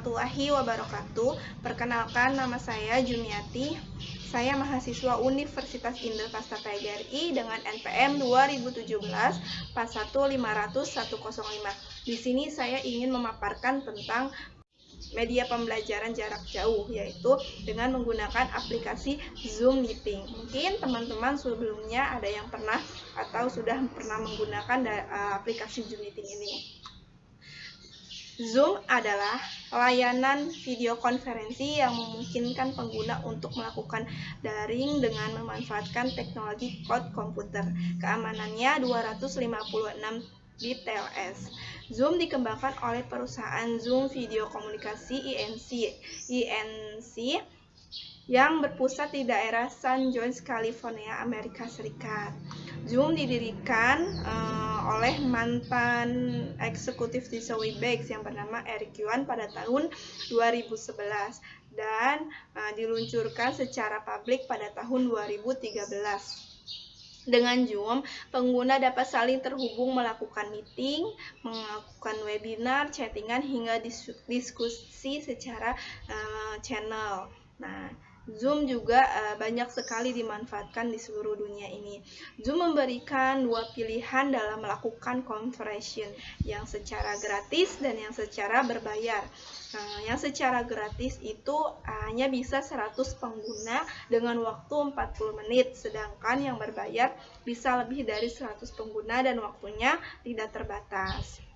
warahmatullahi wabarakatuh. Perkenalkan, nama saya Jumiati. Saya mahasiswa Universitas Indrapasta PGRI dengan NPM 2017 4150105. Di sini saya ingin memaparkan tentang media pembelajaran jarak jauh, yaitu dengan menggunakan aplikasi Zoom Meeting. Mungkin teman-teman sebelumnya ada yang pernah atau sudah pernah menggunakan aplikasi Zoom Meeting ini. Zoom adalah layanan video konferensi yang memungkinkan pengguna untuk melakukan daring dengan memanfaatkan teknologi cloud komputer. Keamanannya 256 bit TLS. Zoom dikembangkan oleh perusahaan Zoom Video Komunikasi INC yang berpusat di daerah San Jose, California, Amerika Serikat. Zoom didirikan oleh mantan eksekutif di Webex yang bernama Eric Yuan pada tahun 2011 dan diluncurkan secara publik pada tahun 2013. Dengan Zoom, pengguna dapat saling terhubung, melakukan meeting, melakukan webinar, chattingan, hingga diskusi secara channel. Nah, Zoom juga banyak sekali dimanfaatkan di seluruh dunia ini. Zoom memberikan dua pilihan dalam melakukan conference, yang secara gratis dan yang secara berbayar. Yang secara gratis itu hanya bisa 100 pengguna dengan waktu 40 menit, sedangkan yang berbayar bisa lebih dari 100 pengguna dan waktunya tidak terbatas.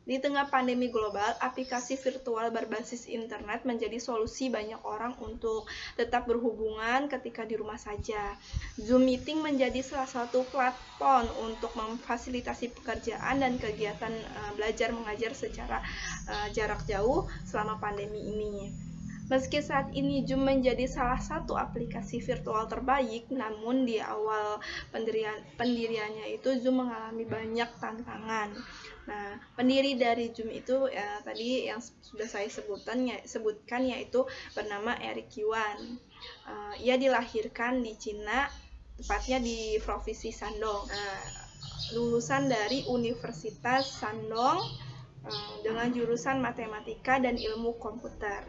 Di tengah pandemi global, aplikasi virtual berbasis internet menjadi solusi banyak orang untuk tetap berhubungan ketika di rumah saja. Zoom Meeting menjadi salah satu platform untuk memfasilitasi pekerjaan dan kegiatan belajar mengajar secara jarak jauh selama pandemi ini. Meski saat ini Zoom menjadi salah satu aplikasi virtual terbaik, namun di awal pendiriannya itu Zoom mengalami banyak tantangan. Nah, pendiri dari Zoom itu tadi yang sudah saya sebutkan yaitu bernama Eric Yuan. Ia dilahirkan di Cina, tepatnya di provinsi Shandong. Lulusan dari Universitas Shandong dengan jurusan matematika dan ilmu komputer.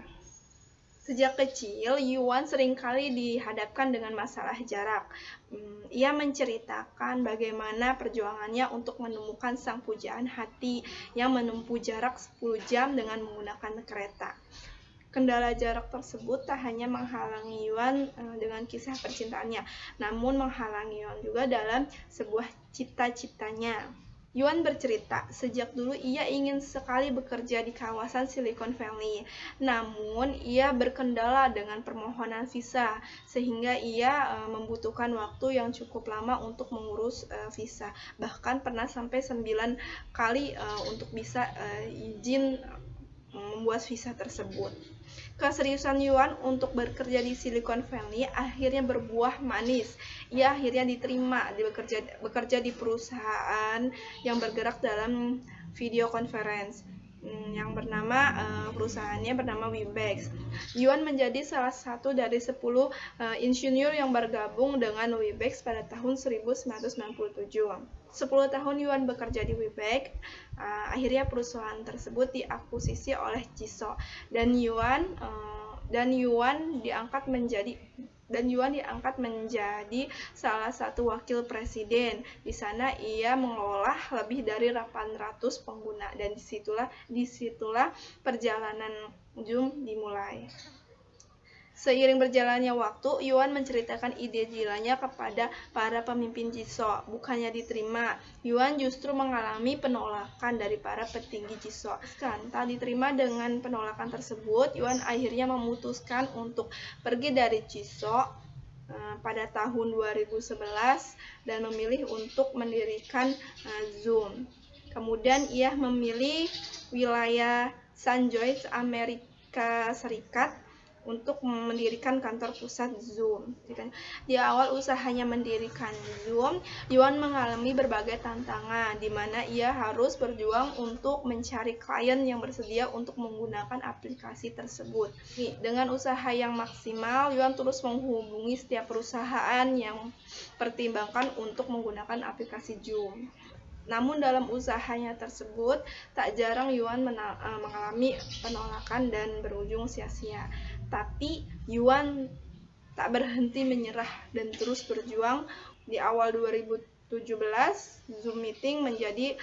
Sejak kecil, Yuan seringkali dihadapkan dengan masalah jarak. Ia menceritakan bagaimana perjuangannya untuk menemukan sang pujaan hati yang menempuh jarak 10 jam dengan menggunakan kereta. Kendala jarak tersebut tak hanya menghalangi Yuan dengan kisah percintaannya, namun menghalangi Yuan juga dalam sebuah cita-citanya. Yuan bercerita, sejak dulu ia ingin sekali bekerja di kawasan Silicon Valley, namun ia berkendala dengan permohonan visa, sehingga ia membutuhkan waktu yang cukup lama untuk mengurus visa. Bahkan pernah sampai 9 kali untuk bisa izin membuat visa tersebut. Keseriusan Yuan untuk bekerja di Silicon Valley akhirnya berbuah manis. Ia akhirnya diterima bekerja di perusahaan yang bergerak dalam video conference yang perusahaannya bernama Webex. Yuan menjadi salah satu dari 10 insinyur yang bergabung dengan Webex pada tahun 1997. 10 tahun Yuan bekerja di Webex, akhirnya perusahaan tersebut diakuisisi oleh Jisoo dan Yuan diangkat menjadi salah satu wakil presiden. Di sana ia mengelola lebih dari 800 pengguna dan disitulah perjalanan Zoom dimulai. Seiring berjalannya waktu, Yuan menceritakan ide gilanya kepada para pemimpin Jisoo. Bukannya diterima, Yuan justru mengalami penolakan dari para petinggi Jisoo. Tak diterima dengan penolakan tersebut, Yuan akhirnya memutuskan untuk pergi dari Jisoo pada tahun 2011 dan memilih untuk mendirikan Zoom. Kemudian ia memilih wilayah San Jose, Amerika Serikat untuk mendirikan kantor pusat Zoom. Di awal usahanya mendirikan Zoom, Yuan mengalami berbagai tantangan, di mana ia harus berjuang untuk mencari klien yang bersedia untuk menggunakan aplikasi tersebut. Dengan usaha yang maksimal, Yuan terus menghubungi setiap perusahaan yang pertimbangkan untuk menggunakan aplikasi Zoom. Namun dalam usahanya tersebut, tak jarang Yuan mengalami penolakan dan berujung sia-sia. Tapi Yuan tak berhenti menyerah dan terus berjuang. Di awal 2017, Zoom Meeting menjadi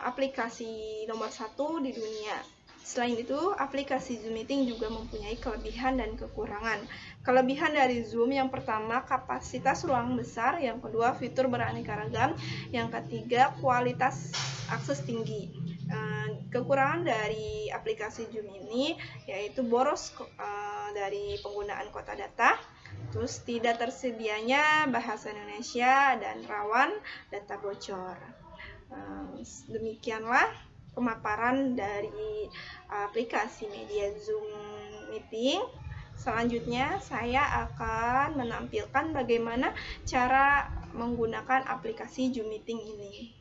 aplikasi nomor 1 di dunia. Selain itu, aplikasi Zoom Meeting juga mempunyai kelebihan dan kekurangan. Kelebihan dari Zoom yang pertama, kapasitas ruang besar, yang kedua, fitur beraneka ragam, yang ketiga, kualitas akses tinggi. Kekurangan dari aplikasi Zoom ini yaitu boros dari penggunaan kuota data, terus tidak tersedianya bahasa Indonesia, dan rawan data bocor. Demikianlah pemaparan dari aplikasi media Zoom Meeting. Selanjutnya saya akan menampilkan bagaimana cara menggunakan aplikasi Zoom Meeting ini.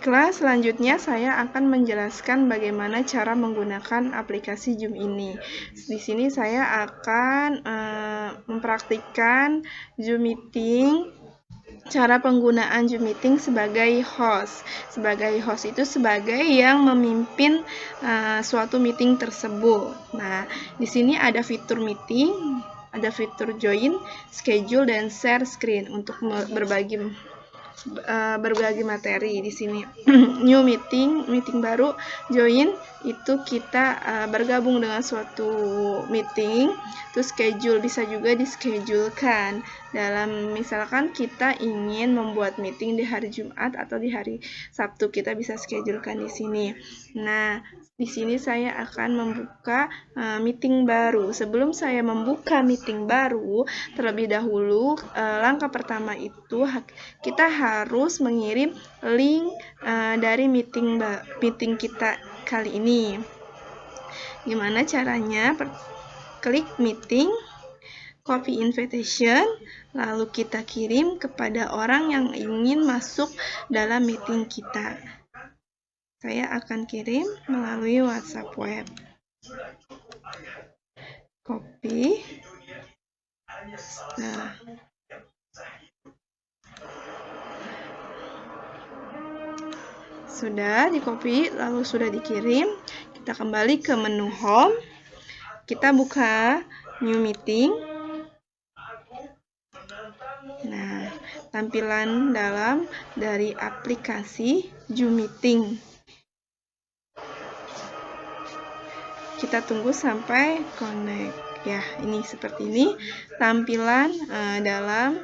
Baiklah, selanjutnya saya akan menjelaskan bagaimana cara menggunakan aplikasi Zoom ini. Di sini saya akan mempraktikkan Zoom Meeting, cara penggunaan Zoom Meeting sebagai host. Sebagai host itu sebagai yang memimpin suatu meeting tersebut. Nah, di sini ada fitur meeting, ada fitur join, schedule, dan share screen untuk berbagi materi. Di sini new meeting baru, join itu kita bergabung dengan suatu meeting. Terus schedule bisa juga dischedulekan. Dalam misalkan kita ingin membuat meeting di hari Jumat atau di hari Sabtu, kita bisa schedulekan di sini. Nah, di sini saya akan membuka meeting baru. Sebelum saya membuka meeting baru, terlebih dahulu langkah pertama itu kita harus mengirim link dari meeting kita kali ini. Gimana caranya? Klik meeting, copy invitation, lalu kita kirim kepada orang yang ingin masuk dalam meeting kita. Saya akan kirim melalui WhatsApp web. Copy. Nah, sudah di-copy, lalu sudah dikirim. Kita kembali ke menu home. Kita buka new meeting. Nah, tampilan dalam dari aplikasi Zoom Meeting. Kita tunggu sampai connect. Ya, ini seperti ini tampilan dalam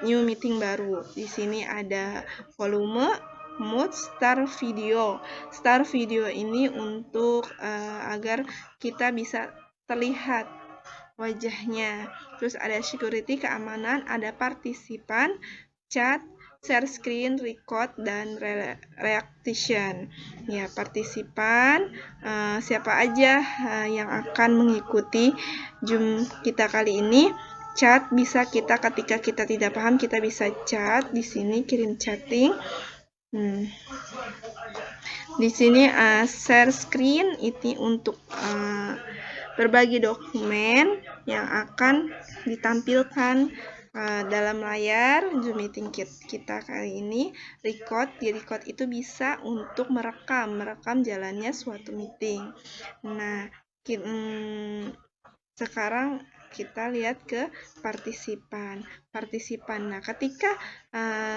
new meeting baru. Di sini ada volume, mode, start video. Start video ini untuk agar kita bisa terlihat wajahnya. Terus ada security, keamanan, ada partisipan, chat, share screen, record, dan reaction. Ya, partisipan siapa aja yang akan mengikuti Zoom kita kali ini. Chat bisa kita ketika kita tidak paham, kita bisa chat di sini, kirim chatting. Di sini share screen itu untuk berbagi dokumen yang akan ditampilkan dalam layar Zoom Meeting kita kali ini. Record, di record itu bisa untuk merekam jalannya suatu meeting. Nah, sekarang kita lihat ke partisipan. Nah, ketika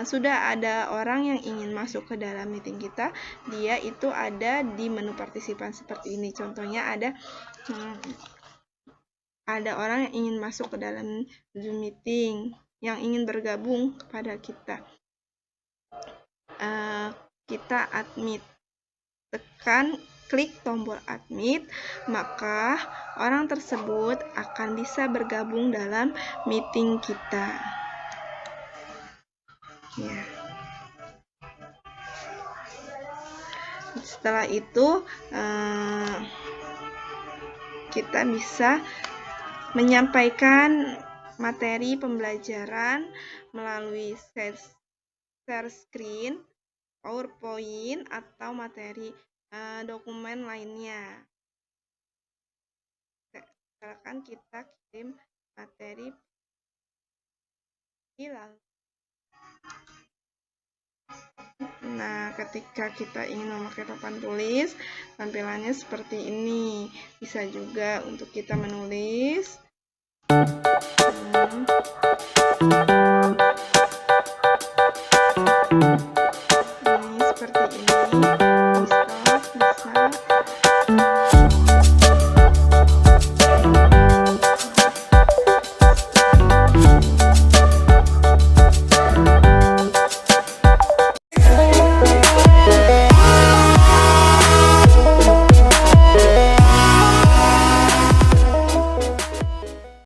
sudah ada orang yang ingin masuk ke dalam meeting kita, dia itu ada di menu partisipan seperti ini. Contohnya ada orang yang ingin masuk ke dalam Zoom Meeting, yang ingin bergabung kepada kita. Kita admit, klik tombol admit, maka orang tersebut akan bisa bergabung dalam meeting kita. Ya. Setelah itu kita bisa menyampaikan materi pembelajaran melalui share screen, PowerPoint, atau materi dokumen lainnya. Misalkan kita kirim materi lalu. Nah, ketika kita ingin memakai papan tulis, tampilannya seperti ini. Bisa juga untuk kita menulis.